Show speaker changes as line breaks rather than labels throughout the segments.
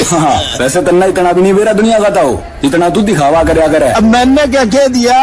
हाँ, वैसे तन्ना इतना भी नहीं बेरा दुनिया का था, इतना तू दिखावा करया करे।
अब मैंने क्या कह दिया?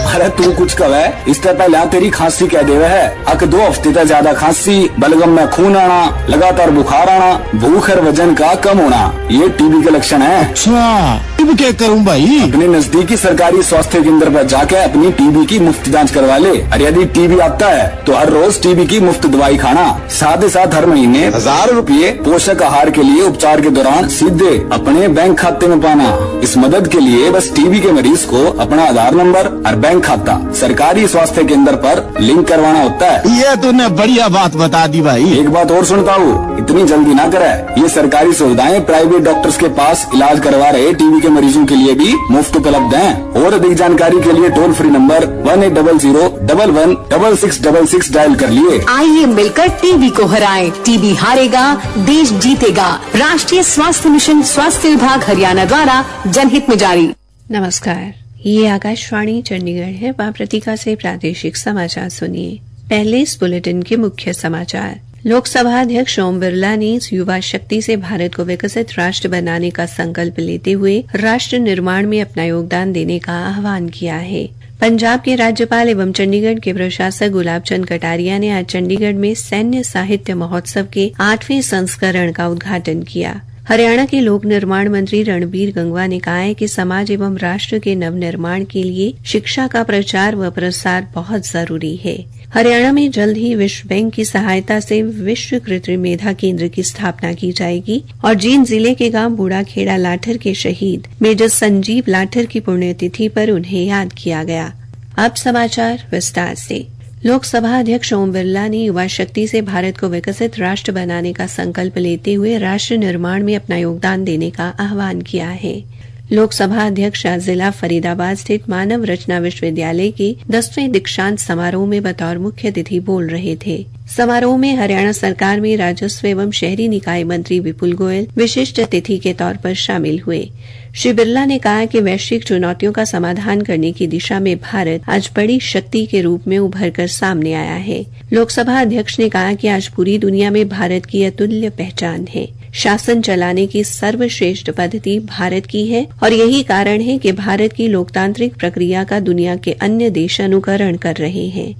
अरे तू कुछ कहे, इससे पहले तेरी खांसी कह देवे है। अक 2 हफ्ते तक ज्यादा खांसी, बलगम में खून आना, लगातार बुखार आना, भूख और वजन का कम होना, ये टीबी के लक्षण है।
अच्छा, अब क्या करूं भाई?
अपने नजदीकी सरकारी स्वास्थ्य केंद्र पर जाके अपनी टीबी की मुफ्त जांच करवा ले। और यदि टीबी आता है तो हर रोज टीबी की मुफ्त दवाई खाना, साथ ही साथ हर महीने 1000 रुपये पोषक आहार के लिए उपचार के दौरान सीधे अपने बैंक खाते में पाना। इस मदद के लिए बस टीबी के मरीज को अपना आधार नंबर और बैंक खाता सरकारी स्वास्थ्य केंद्र पर लिंक करवाना होता है।
ये तूने बढ़िया बात बता दी भाई।
एक बात और सुनता हूँ, इतनी जल्दी ना करे, ये सरकारी सुविधाएं प्राइवेट डॉक्टर्स के पास इलाज करवा रहे टीबी के मरीजों के लिए भी मुफ्त उपलब्ध हैं। और अधिक जानकारी के लिए टोल फ्री नंबर 1800-11-6666 डायल कर लिए।
आइए मिलकर टीबी को हराएं। टीबी हारेगा, देश जीतेगा। राष्ट्रीय स्वास्थ्य मिशन, स्वास्थ्य विभाग हरियाणा द्वारा जनहित में जारी।
नमस्कार, ये आकाशवाणी चंडीगढ़ है। प्रतीका से प्रादेशिक समाचार सुनिए। पहले इस बुलेटिन के मुख्य समाचार। लोकसभा अध्यक्ष ओम बिरला ने युवा शक्ति से भारत को विकसित राष्ट्र बनाने का संकल्प लेते हुए राष्ट्र निर्माण में अपना योगदान देने का आह्वान किया है। पंजाब के राज्यपाल एवं चंडीगढ़ के प्रशासक गुलाब चंद कटारिया ने आज चंडीगढ़ में सैन्य साहित्य महोत्सव के 8वें संस्करण का उद्घाटन किया। हरियाणा के लोक निर्माण मंत्री रणबीर गंगवा ने कहा है कि समाज एवं राष्ट्र के नव निर्माण के लिए शिक्षा का प्रचार व प्रसार बहुत जरूरी है। हरियाणा में जल्द ही विश्व बैंक की सहायता से विश्व कृत्रिम मेधा केंद्र की स्थापना की जाएगी और जींद जिले के गांव बूढ़ाखेड़ा लाठर के शहीद मेजर संजीव लाठर की पुण्यतिथि पर उन्हें याद किया गया। अब समाचार विस्तार से। लोकसभा अध्यक्ष ओम बिरला ने युवा शक्ति से भारत को विकसित राष्ट्र बनाने का संकल्प लेते हुए राष्ट्र निर्माण में अपना योगदान देने का आह्वान किया है। लोकसभा अध्यक्ष आज जिला फरीदाबाद स्थित मानव रचना विश्वविद्यालय के 10वें दीक्षांत समारोह में बतौर मुख्य अतिथि बोल रहे थे। समारोह में हरियाणा सरकार में राजस्व एवं शहरी निकाय मंत्री विपुल गोयल विशिष्ट अतिथि के तौर पर शामिल हुए। श्री बिरला ने कहा कि वैश्विक चुनौतियों का समाधान करने की दिशा में भारत आज बड़ी शक्ति के रूप में उभर कर सामने आया है। लोकसभा अध्यक्ष ने कहा कि आज पूरी दुनिया में भारत की अतुल्य पहचान है। शासन चलाने की सर्वश्रेष्ठ पद्धति भारत की है और यही कारण है कि भारत की लोकतांत्रिक प्रक्रिया का दुनिया के अन्य देश अनुकरण कर रहे हैं।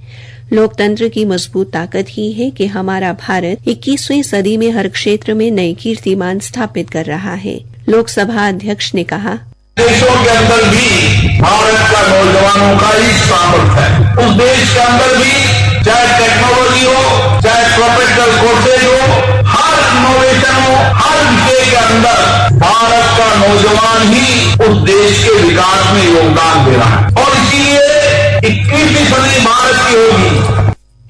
लोकतंत्र की मजबूत ताकत ही है कि हमारा भारत 21वीं सदी में हर क्षेत्र में नए कीर्तिमान स्थापित कर रहा है। लोकसभा अध्यक्ष ने कहा,
देशों के अंदर भी भारत का नौजवानों का ही सामर्थ्य है। उस देश के अंदर भी चाहे टेक्नोलॉजी हो, चाहे प्रोफेशनल कोर्सेज हो, हर इनोवेशन हो, हर विषय के अंदर भारत का नौजवान ही उस देश के विकास में योगदान दे रहा है और इसीलिए 21वीं सदी भारत की होगी।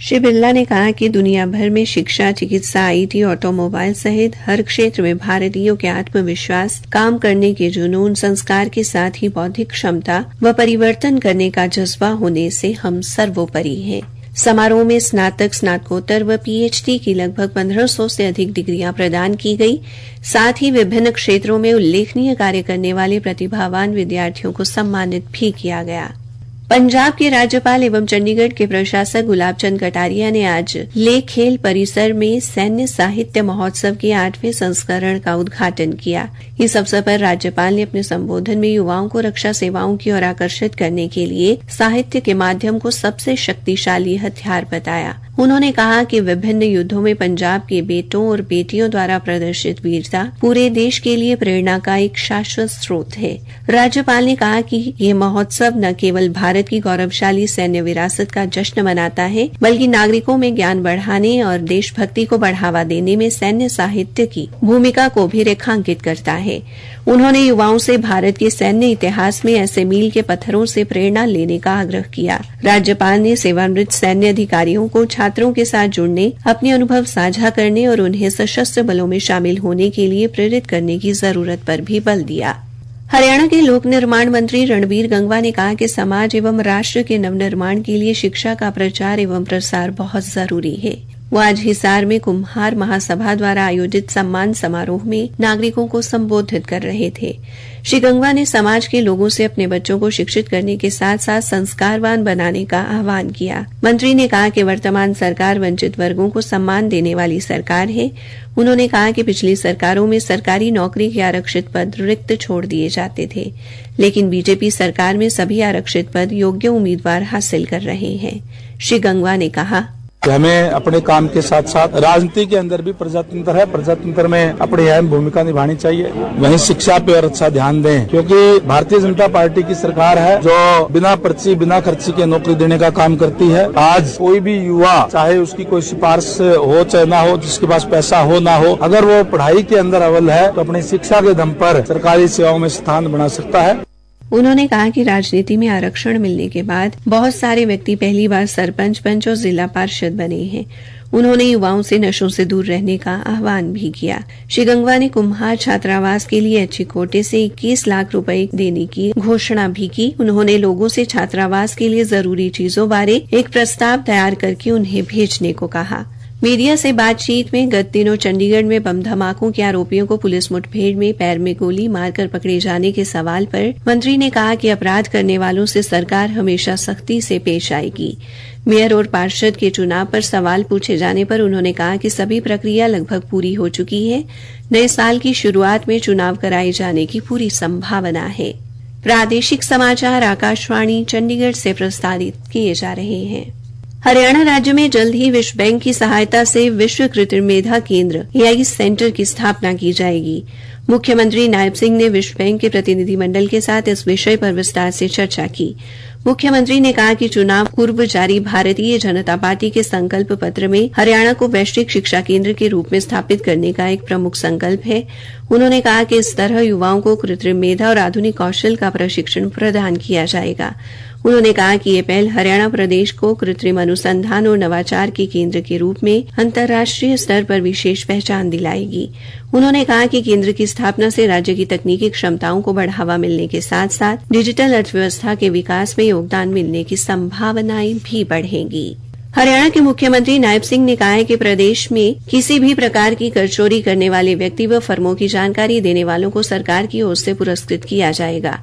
श्री बिरला ने कहा कि दुनिया भर में शिक्षा, चिकित्सा, आईटी, ऑटोमोबाइल सहित हर क्षेत्र में भारतीयों के आत्मविश्वास, काम करने के जुनून, संस्कार के साथ ही बौद्धिक क्षमता व परिवर्तन करने का जज्बा होने से हम सर्वोपरि हैं। समारोह में स्नातक, स्नातकोत्तर व पीएचडी की लगभग 1500 से अधिक डिग्रियां प्रदान की गई। साथ ही विभिन्न क्षेत्रों में उल्लेखनीय कार्य करने वाले प्रतिभावान विद्यार्थियों को सम्मानित भी किया गया। पंजाब के राज्यपाल एवं चंडीगढ़ के प्रशासक गुलाब चंद कटारिया ने आज लेक खेल परिसर में सैन्य साहित्य महोत्सव के 8वें संस्करण का उद्घाटन किया। इस अवसर पर राज्यपाल ने अपने संबोधन में युवाओं को रक्षा सेवाओं की ओर आकर्षित करने के लिए साहित्य के माध्यम को सबसे शक्तिशाली हथियार बताया। उन्होंने कहा कि विभिन्न युद्धों में पंजाब के बेटों और बेटियों द्वारा प्रदर्शित वीरता पूरे देश के लिए प्रेरणा का एक शाश्वत स्रोत है। राज्यपाल ने कहा कि ये महोत्सव न केवल भारत की गौरवशाली सैन्य विरासत का जश्न मनाता है, बल्कि नागरिकों में ज्ञान बढ़ाने और देशभक्ति को बढ़ावा देने में सैन्य साहित्य की भूमिका को भी रेखांकित करता है। उन्होंने युवाओं से भारत के सैन्य इतिहास में ऐसे मील के पत्थरों से प्रेरणा लेने का आग्रह किया। राज्यपाल ने सेवानिवृत्त सैन्य अधिकारियों को छात्रों के साथ जुड़ने, अपने अनुभव साझा करने और उन्हें सशस्त्र बलों में शामिल होने के लिए प्रेरित करने की जरूरत पर भी बल दिया। हरियाणा के लोक निर्माण मंत्री रणबीर गंगवा ने कहा कि समाज एवं राष्ट्र के नवनिर्माण के लिए शिक्षा का प्रचार एवं प्रसार बहुत जरूरी है। वो आज हिसार में कुम्हार महासभा द्वारा आयोजित सम्मान समारोह में नागरिकों को संबोधित कर रहे थे। श्री गंगवा ने समाज के लोगों से अपने बच्चों को शिक्षित करने के साथ साथ संस्कारवान बनाने का आह्वान किया। मंत्री ने कहा कि वर्तमान सरकार वंचित वर्गों को सम्मान देने वाली सरकार है। उन्होंने कहा कि पिछली सरकारों में सरकारी नौकरी के आरक्षित पद रिक्त छोड़ दिए जाते थे, लेकिन बीजेपी सरकार में सभी आरक्षित पद योग्य उम्मीदवार हासिल कर रहे हैं। श्री गंगवा ने कहा
कि हमें अपने काम के साथ साथ राजनीति के अंदर भी प्रजातंत्र है, प्रजातंत्र में अपनी अहम भूमिका निभानी चाहिए। वहीं शिक्षा पे और अच्छा ध्यान दें, क्योंकि भारतीय जनता पार्टी की सरकार है जो बिना पर्ची बिना खर्ची के नौकरी देने का काम करती है। आज कोई भी युवा, चाहे उसकी कोई सिफारिश हो चाहे ना हो, जिसके पास पैसा हो ना हो, अगर वो पढ़ाई के अंदर अव्वल है तो अपनी शिक्षा के दम पर सरकारी सेवाओं में स्थान बना सकता है।
उन्होंने कहा कि राजनीति में आरक्षण मिलने के बाद बहुत सारे व्यक्ति पहली बार सरपंच, पंच और जिला पार्षद बने हैं। उन्होंने युवाओं से नशों से दूर रहने का आह्वान भी किया। श्री गंगवा ने कुम्हार छात्रावास के लिए अच्छी कोटे से 21 लाख रुपए देने की घोषणा भी की। उन्होंने लोगों से छात्रावास के लिए जरूरी चीजों बारे एक प्रस्ताव तैयार करके उन्हें भेजने को कहा। मीडिया से बातचीत में गत दिनों चंडीगढ़ में बम धमाकों के आरोपियों को पुलिस मुठभेड़ में पैर में गोली मारकर पकड़े जाने के सवाल पर मंत्री ने कहा कि अपराध करने वालों से सरकार हमेशा सख्ती से पेश आएगी। मेयर और पार्षद के चुनाव पर सवाल पूछे जाने पर उन्होंने कहा कि सभी प्रक्रिया लगभग पूरी हो चुकी है। नए साल की शुरुआत में चुनाव कराए जाने की पूरी संभावना है। प्रादेशिक समाचार आकाशवाणी चंडीगढ़ से प्रसारित किए जा रहे हैं। हरियाणा राज्य में जल्द ही विश्व बैंक की सहायता से विश्व कृत्रिम मेधा केंद्र AI सेंटर की स्थापना की जाएगी। मुख्यमंत्री नायब सिंह ने विश्व बैंक के प्रतिनिधिमंडल के साथ इस विषय पर विस्तार से चर्चा की। मुख्यमंत्री ने कहा कि चुनाव पूर्व जारी भारतीय जनता पार्टी के संकल्प पत्र में हरियाणा को वैश्विक शिक्षा केंद्र के रूप में स्थापित करने का एक प्रमुख संकल्प है। उन्होंने कहा कि इस तरह युवाओं को कृत्रिम मेधा और आधुनिक कौशल का प्रशिक्षण प्रदान किया जाएगा। उन्होंने कहा कि ये पहल हरियाणा प्रदेश को कृत्रिम अनुसंधान और नवाचार के केंद्र के रूप में अंतर्राष्ट्रीय स्तर पर विशेष पहचान दिलाएगी। उन्होंने कहा कि केंद्र की स्थापना से राज्य की तकनीकी क्षमताओं को बढ़ावा मिलने के साथ साथ डिजिटल अर्थव्यवस्था के विकास में योगदान मिलने की संभावनाएं भी बढ़ेंगी। हरियाणा के मुख्यमंत्री नायब सिंह ने कहा है कि प्रदेश में किसी भी प्रकार की कर चोरी करने वाले व्यक्ति व फर्मों की जानकारी देने वालों को सरकार की ओर से पुरस्कृत किया जाएगा।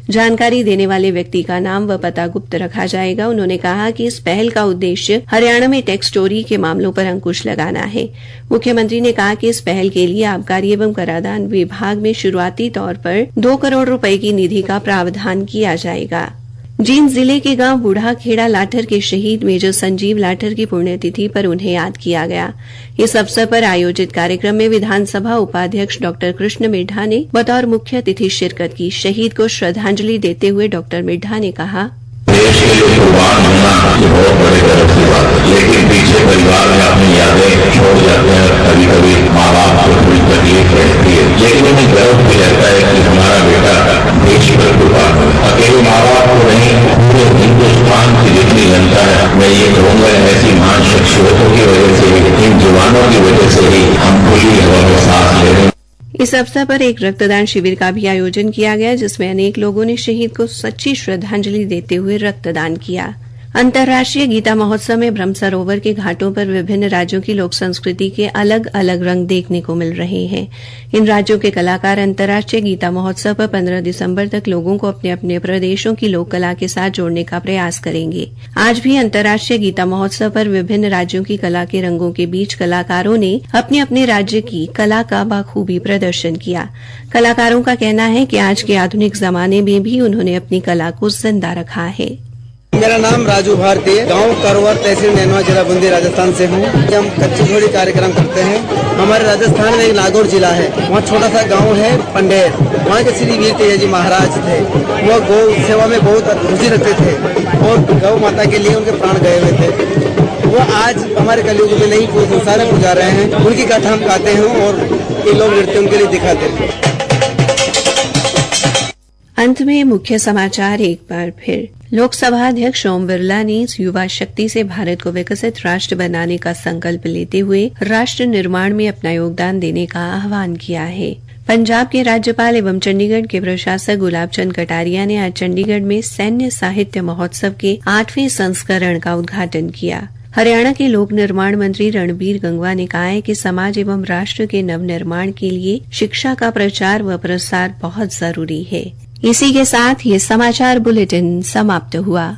जानकारी देने वाले व्यक्ति का नाम व पता गुप्त रखा जाएगा। उन्होंने कहा कि इस पहल का उद्देश्य हरियाणा में टैक्स चोरी के मामलों पर अंकुश लगाना है। मुख्यमंत्री ने कहा कि इस पहल के लिए आबकारी एवं कराधान विभाग में शुरुआती तौर पर 2 करोड़ रुपए की निधि का प्रावधान किया जाएगा। जींद जिले के गांव बूढ़ाखेड़ा लाठर के शहीद मेजर संजीव लाठर की पुण्यतिथि पर उन्हें याद किया गया। इस अवसर पर आयोजित कार्यक्रम में विधानसभा उपाध्यक्ष डॉक्टर कृष्ण मिड्ढा ने बतौर मुख्य अतिथि शिरकत की। शहीद को श्रद्धांजलि देते हुए डॉक्टर मिड्ढा ने कहा,
देश के लिए कुर्बान होना ये बहुत बड़े गर्व की बात है, लेकिन पीछे परिवार में अपनी यादें छोड़ जाते हैं। कभी कभी माँ बाप को थोड़ी तकलीफ रहती है, लेकिन उन्हें गर्व भी रहता है कि हमारा बेटा देश पर कुर्बान हो। अकेले माँ बाप को नहीं, पूरे हिंदुस्तान की जितनी जनता है, मैं ये कहूँगा ऐसी महान शख्सियतों की वजह से, इन जवानों की वजह से ही हम खुली हवा में सांस ले रहे हैं।
इस अवसर पर एक रक्तदान शिविर का भी आयोजन किया गया, जिसमें अनेक लोगों ने शहीद को सच्ची श्रद्धांजलि देते हुए रक्तदान किया। अंतर्राष्ट्रीय गीता महोत्सव में ब्रह्म सरोवर के घाटों पर विभिन्न राज्यों की लोक संस्कृति के अलग अलग रंग देखने को मिल रहे हैं। इन राज्यों के कलाकार अंतर्राष्ट्रीय गीता महोत्सव पर 15 दिसंबर तक लोगों को अपने अपने प्रदेशों की लोक कला के साथ जोड़ने का प्रयास करेंगे। आज भी अंतर्राष्ट्रीय गीता महोत्सव पर विभिन्न राज्यों की कला के रंगों के बीच कलाकारों ने अपने अपने राज्य की कला का बखूबी प्रदर्शन किया। कलाकारों का कहना है कि आज के आधुनिक जमाने में भी उन्होंने अपनी कला को जिंदा रखा है।
मेरा नाम राजू भारती, गांव करवर, तहसील नैनवा, जिला बूंदी, राजस्थान से हूँ। हम कच्ची घोड़ी कार्यक्रम करते हैं। हमारे राजस्थान में एक नागौर जिला है, वहाँ छोटा सा गांव है पंडेर। वहाँ के श्री वीर तेजा जी महाराज थे, वो गौ सेवा में बहुत रुचि रखते थे और गौ माता के लिए उनके प्राण गए हुए थे। वो आज हमारे कलयुग में नहीं, पूरे संसार में पुजा रहे हैं। उनकी गाथा हम गाते हैं और ये लोग नृत्य उनके लिए दिखाते हैं।
अंत में मुख्य समाचार एक बार फिर। लोकसभा अध्यक्ष ओम बिरला ने युवा शक्ति से भारत को विकसित राष्ट्र बनाने का संकल्प लेते हुए राष्ट्र निर्माण में अपना योगदान देने का आह्वान किया है। पंजाब के राज्यपाल एवं चंडीगढ़ के प्रशासक गुलाब चंद कटारिया ने आज चंडीगढ़ में सैन्य साहित्य महोत्सव के 8वें संस्करण का उद्घाटन किया। हरियाणा के लोक निर्माण मंत्री रणबीर गंगवा ने कहा है कि समाज एवं राष्ट्र के नवनिर्माण के लिए शिक्षा का प्रचार व प्रसार बहुत जरूरी है। इसी के साथ ये समाचार बुलेटिन समाप्त हुआ।